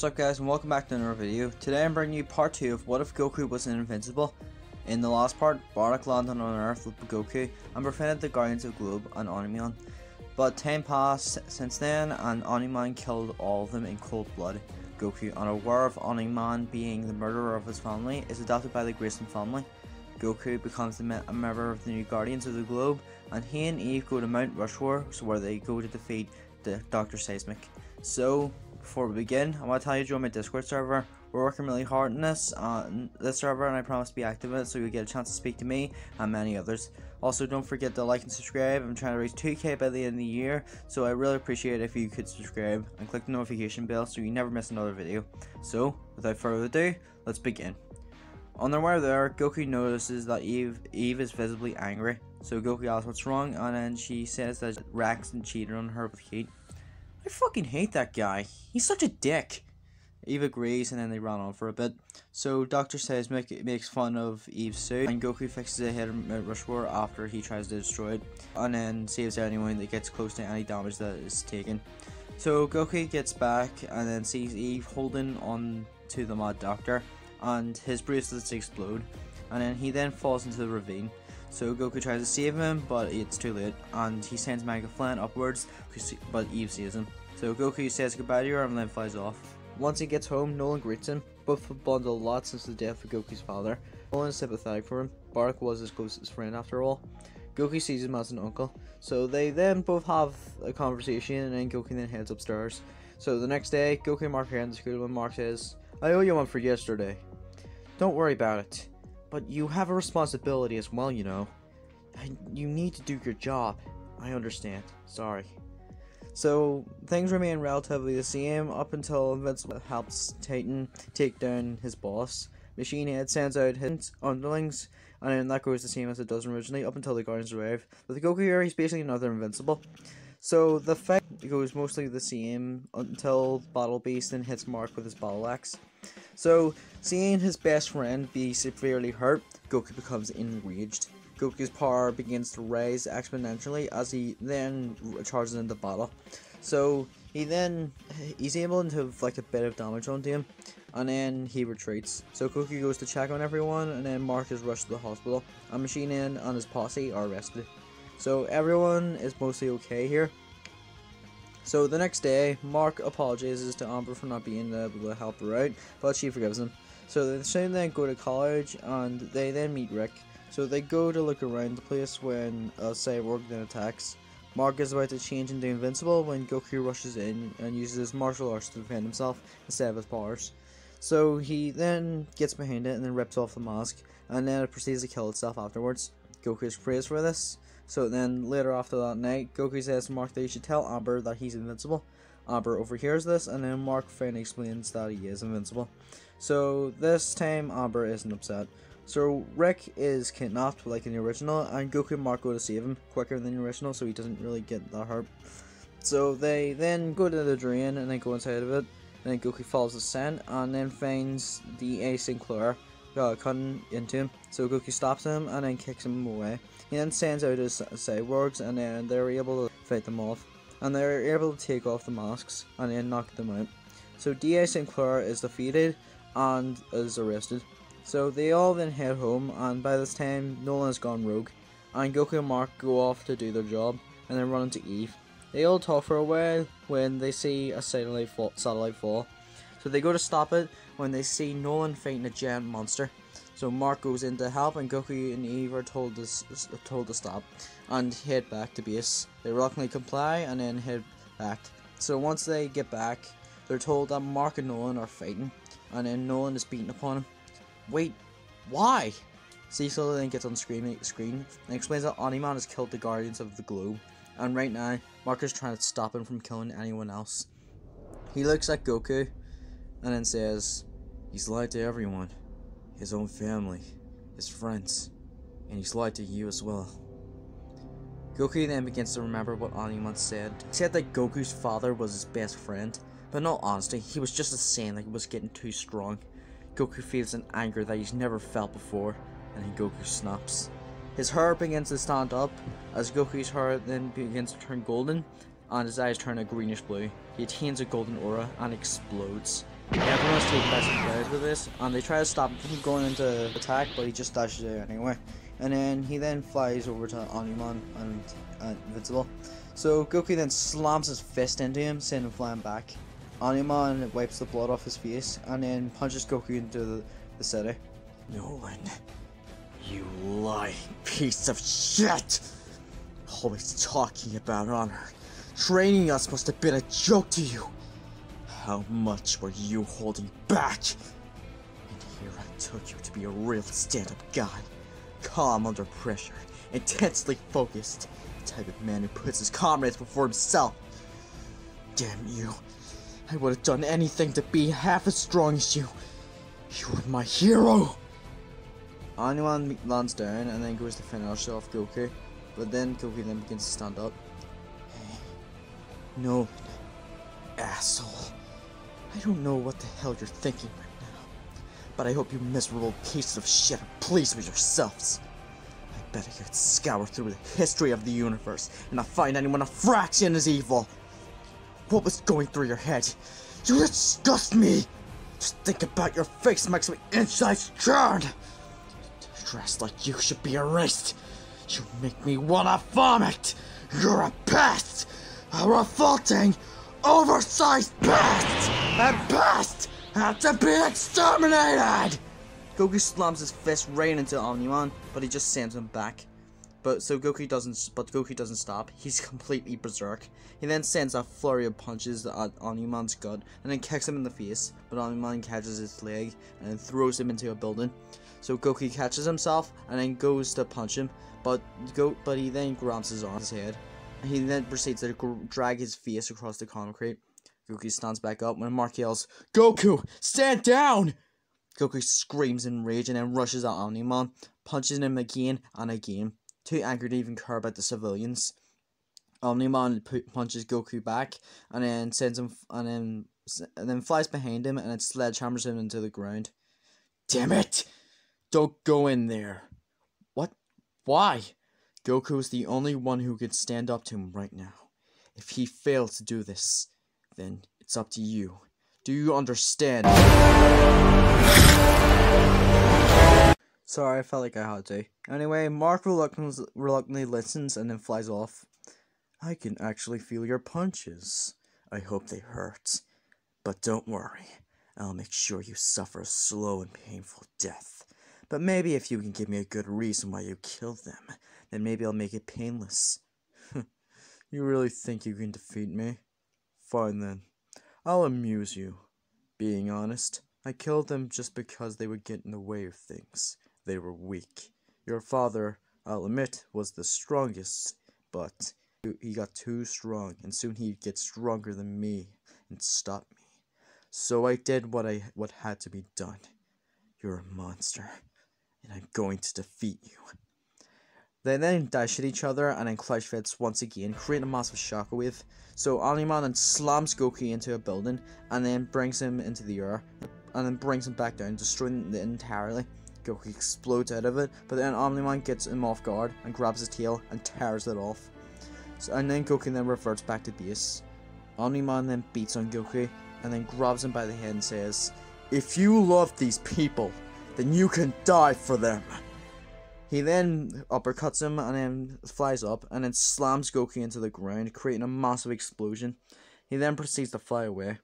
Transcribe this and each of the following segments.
What's up guys, and welcome back to another video. Today I'm bringing you part 2 of what if Goku wasn't invincible. In the last part, Bardock landed on Earth with Goku and befriended the Guardians of the Globe and Oniman. But time passed since then and Oniman killed all of them in cold blood. Goku, unaware of Oniman being the murderer of his family, is adopted by the Grayson family. Goku becomes a member of the new Guardians of the Globe, and he and Eve go to Mount Rushmore, where they go to defeat Dr. Seismic. So, before we begin, I want to tell you to join my Discord server. We're working really hard on this server, and I promise to be active in it so you get a chance to speak to me and many others. Also, don't forget to like and subscribe. I'm trying to reach 2k by the end of the year, so I really appreciate it if you could subscribe and click the notification bell so you never miss another video. So, without further ado, let's begin. On their way there, Goku notices that Eve is visibly angry. So Goku asks what's wrong, and then she says that Rex cheated on her with heat. I fucking hate that guy. He's such a dick. Eve agrees, and then they run on for a bit. So Dr. Seismic makes fun of Eve's suit, and Goku fixes it ahead of Mount Rushmore after he tries to destroy it, and then saves anyone that gets close to any damage that is taken. So Goku gets back and then sees Eve holding on to the Mad Doctor, and his bracelets explode, and then he falls into the ravine. So Goku tries to save him, but it's too late, and he sends Mega Flint upwards, but Eve sees him. So Goku says goodbye to her and then flies off. Once he gets home, Nolan greets him. Both have bonded a lot since the death of Goku's father. Nolan is sympathetic for him. Bardock was his closest friend after all. Goku sees him as an uncle. So they then both have a conversation, and then Goku then heads upstairs. So the next day, Goku and Mark are in the school, and Mark says, "I owe you one for yesterday. Don't worry about it. But you have a responsibility as well, you know. You need to do your job. I understand. Sorry." So, things remain relatively the same up until Invincible helps Titan take down his boss. Machine Head sends out his underlings, and then that goes the same as it does originally up until the Guardians arrive. With Goku here, he's basically another Invincible. So, the fight goes mostly the same until Battle Beast then hits Mark with his battle axe. So, seeing his best friend be severely hurt, Goku becomes enraged. Goku's power begins to rise exponentially as he then charges into battle. So, he's able to inflict a bit of damage onto him, and then he retreats. So Goku goes to check on everyone, and then Mark is rushed to the hospital, and Machine Man and his posse are arrested. So everyone is mostly okay here. So the next day, Mark apologizes to Amber for not being able to help her out, but she forgives him. So they soon then go to college, and they then meet Rick. So they go to look around the place when a cyborg then attacks. Mark is about to change into Invincible when Goku rushes in and uses his martial arts to defend himself instead of his powers. So he then gets behind it and then rips off the mask, and then it proceeds to kill itself afterwards. Goku is praised for this. So then later after that night, Goku says to Mark that he should tell Amber that he's invincible. Amber overhears this, and then Mark finally explains that he is invincible. So this time Amber isn't upset. So Rick is kidnapped like in the original, and Goku and Mark go to save him quicker than the original, so he doesn't really get that hurt. So they then go to the drain and then go inside of it. And then Goku follows the scent and then finds the A. Sinclair cutting into him. So Goku stops him and then kicks him away. He then sends out his cyborgs, and then they're able to fight them off. And they're able to take off the masks and then knock them out. So D.A. Sinclair is defeated and is arrested. So they all then head home, and by this time Nolan has gone rogue, and Goku and Mark go off to do their job and then run into Eve. They all talk for a while when they see a satellite fall. So they go to stop it when they see Nolan fighting a giant monster. So Mark goes in to help, and Goku and Eve are told to stop and head back to base. They reluctantly comply and then head back. So once they get back, they're told that Mark and Nolan are fighting, and then Nolan is beating upon him. Wait, why? Cecil then gets on screen and explains that Oniman has killed the Guardians of the Globe, and right now Mark is trying to stop him from killing anyone else. He looks at Goku and then says, "He's lied to everyone. His own family, his friends, and he's lied to you as well." Goku then begins to remember what Oniman said. He said that Goku's father was his best friend, but in all honesty, he was just a saying that he was getting too strong. Goku feels an anger that he's never felt before, and then Goku snaps. His hair begins to stand up, as Goku's hair then begins to turn golden, and his eyes turn a greenish blue. He attains a golden aura and explodes, Everyone's taken by surprise with this, and they try to stop him from going into attack, but he just dashes out anyway. And then he flies over to Omnimon and Invincible. So Goku then slams his fist into him, sending him flying back. Omnimon wipes the blood off his face, and then punches Goku into the city. Nolan, you lying piece of shit! Always talking about honor. Training us must have been a joke to you. How much were you holding back? And here I took you to be a real stand-up guy. Calm under pressure, intensely focused. The type of man who puts his comrades before himself. Damn you. I would have done anything to be half as strong as you. You were my hero! Omnimon lands down and then goes to finish off Goku. But then Goku then begins to stand up. Hey, Nolan, asshole. I don't know what the hell you're thinking right now, but I hope you miserable pieces of shit are pleased with yourselves. I bet I could scour through the history of the universe and not find anyone a fraction as evil. What was going through your head? You disgust me! Just think about your face makes my insides churn! Dressed like you should be erased. You make me wanna vomit! You're a pest! A revolting, oversized pest! And pests have to be exterminated! Goku slams his fist right into Omnimon, but he just sends him back. But Goku doesn't stop. He's completely berserk. He then sends a flurry of punches at Omnimon's gut and then kicks him in the face, but Omnimon catches his leg and then throws him into a building. So Goku catches himself and then goes to punch him, but he then grabs his arm, his head. He then proceeds to drag his face across the concrete. Goku stands back up when Mark yells, "Goku, stand down!" Goku screams in rage and then rushes at Omnimon, punches him again and again, too angry to even care about the civilians. Omnimon punches Goku back and then sends him and then flies behind him and then sledgehammers him into the ground. Damn it! Don't go in there. What? Why? Goku is the only one who can stand up to him right now. If he fails to do this, then it's up to you. Do you understand? Sorry, I felt like I had to. Anyway, Mark reluctantly listens and then flies off. I can actually feel your punches. I hope they hurt. But don't worry. I'll make sure you suffer a slow and painful death. But maybe if you can give me a good reason why you killed them, then maybe I'll make it painless. You really think you can defeat me? Fine then. I'll amuse you. Being honest, I killed them just because they would get in the way of things. They were weak. Your father, I'll admit, was the strongest, but he got too strong, and soon he'd get stronger than me and stop me. So I did what had to be done. You're a monster, and I'm going to defeat you. They then dash at each other and then clash fists once again, creating a massive shockwave. So Omnimon then slams Goku into a building and then brings him into the air and then brings him back down, destroying it entirely. Goku explodes out of it, but then Omnimon gets him off guard and grabs his tail and tears it off. And then Goku then reverts back to base. Omnimon then beats on Goku and then grabs him by the head and says, "If you love these people, then you can die for them." He then uppercuts him and then flies up and then slams Goku into the ground, creating a massive explosion. He then proceeds to fly away.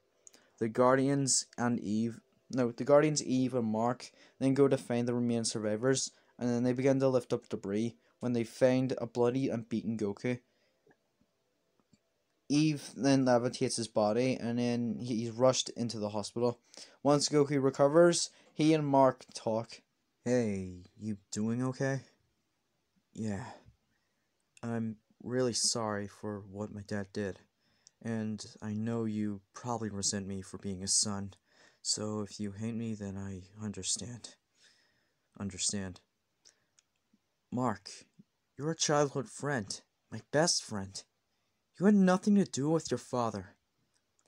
The Guardians, Eve and Mark then go to find the remaining survivors, and then they begin to lift up debris when they find a bloody and beaten Goku. Eve then levitates his body and then he's rushed into the hospital. Once Goku recovers, he and Mark talk. Hey, you doing okay? Yeah. I'm really sorry for what my dad did. And I know you probably resent me for being his son. So if you hate me, then I understand. Mark, you're a childhood friend. My best friend. You had nothing to do with your father.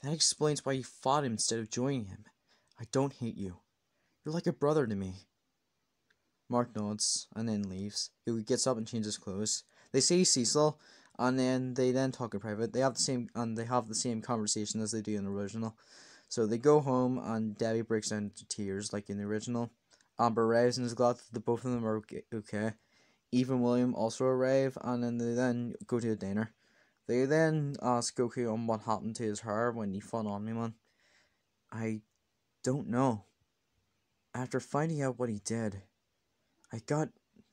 That explains why you fought him instead of joining him. I don't hate you. You're like a brother to me. Mark nods and then leaves. He gets up and changes clothes. They see Cecil and then they talk in private. They have the same conversation as they do in the original. So they go home, and Debbie breaks down into tears like in the original. Amber arrives and is glad that the both of them are okay. Eve and William also arrive, and then they then go to a dinner. They then ask Goku on what happened to his hair when he fought Omni-Man. I don't know. After finding out what he did, I got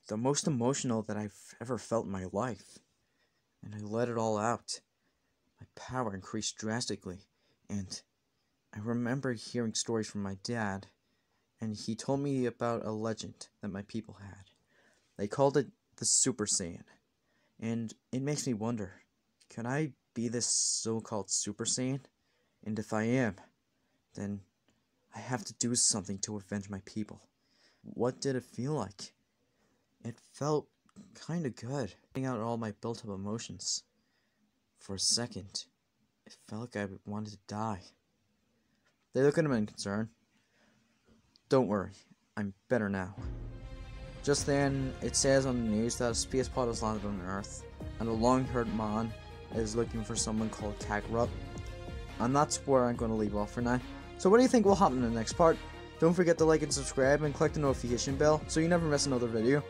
the most emotional that I've ever felt in my life. And I let it all out. My power increased drastically, and I remember hearing stories from my dad, and he told me about a legend that my people had. They called it the Super Saiyan, and it makes me wonder, can I be this so-called Super Saiyan? And if I am, then I have to do something to avenge my people. What did it feel like? It felt kinda good, getting out all my built-up emotions. For a second, it felt like I wanted to die. They look at him in concern. Don't worry, I'm better now. Just then, it says on the news that a space pod has landed on Earth, and a long-haired man is looking for someone called Kakarot. And that's where I'm going to leave off for now. So what do you think will happen in the next part? Don't forget to like and subscribe and click the notification bell so you never miss another video.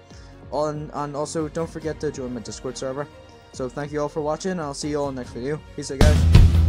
And also, don't forget to join my Discord server. So thank you all for watching, and I'll see you all in the next video. Peace out, guys.